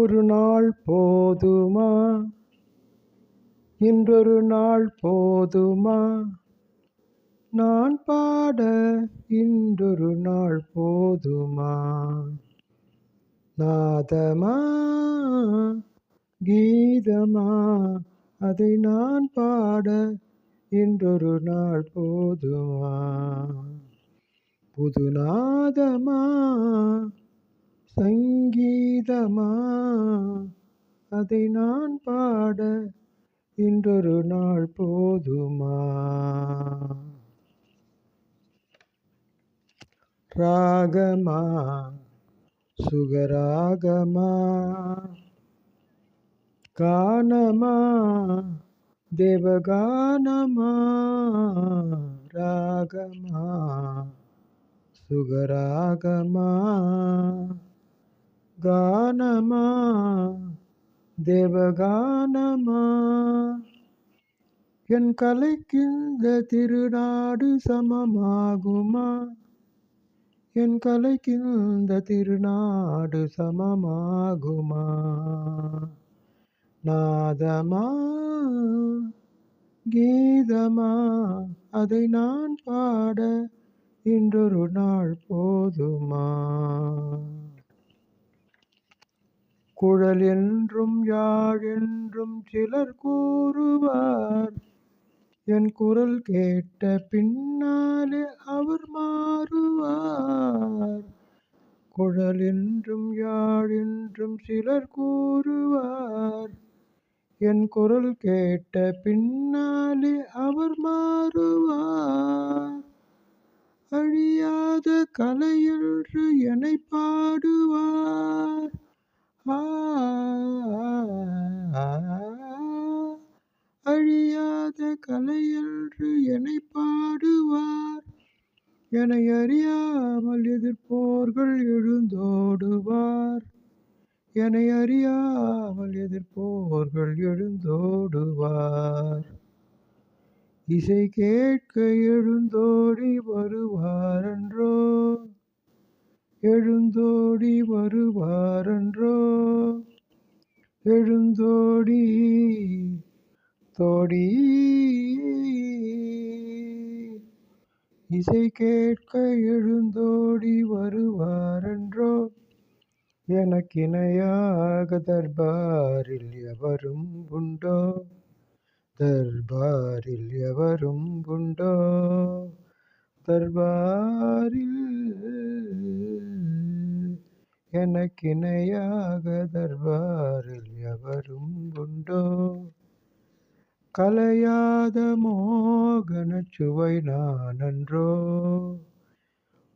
ஒரு நாள் போதுமா, இன்றொரு நாள் போதுமா, நான் பாட இன்றொரு நாள் போதுமா, நாதமா கீதமா அதை நான் பாட இன்றொரு நாள் போதுமா, புது நாதமா சங்கீதமா அதை நான் பாட இன்றொரு நாள் போதுமா, ராகமா சுகராகமா கானமா தேவகானமா, ராகமா சுகராகமா கானமா தேவகானமா, என் கலைக்கிந்த திருநாடு சமமாகுமா, என் கலைக்கிந்த திருநாடு சமமாகுமா, நாதமா கீதமா அதை நான் பாட இன்றொரு நாள் போதுமா, குழல் என்றும் யாழ் என்றும் சிலர் கூறுவார், என் குரல் கேட்ட பின்னாலே அவர் மாறுவார், குழல் என்றும் யாழ் என்றும் சிலர் கூறுவார், என் குரல் கேட்ட பின்னாலே அவர் மாறுவார், அழியாத கலையென்று என்னை பாடுவார், அழியாத கலையென்று என்னை பாடுவார், என்னை அறியாமல் எதிர்ப்போர்கள் எழுந்தோடுவார், என்னை அறியாமல் எதிர்ப்போர்கள் எழுந்தோடுவார், இசை கேட்க எழுந்தோடி வருவாரன்றோ, எழுந்தோடி வருவாரன்றோ, எழுந்தோடி தோடி இசை கேட்க எழுந்தோடி வருவாரன்றோ, எனக்கிணையாக தர்பாரில் எவரும் உண்டோ, தர்பாரில் எவரும் உண்டோ, தர்பாரில் எனக்கிணையாக தர்பாரில் எவரும் உண்டோ, கலையாத மோகனச் சுவை நானன்றோ,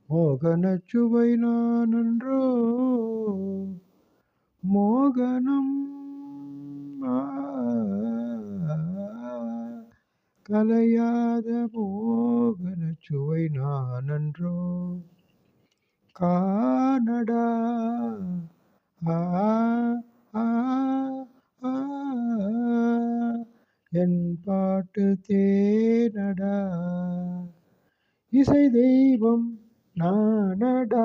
மோகனச் சுவை நானன்றோ, மோகனம் கலையாத மோகனச் சுவை நானன்றோ, கானடா என் பாட்டு தேனடா, இசை தெய்வம் நானடா.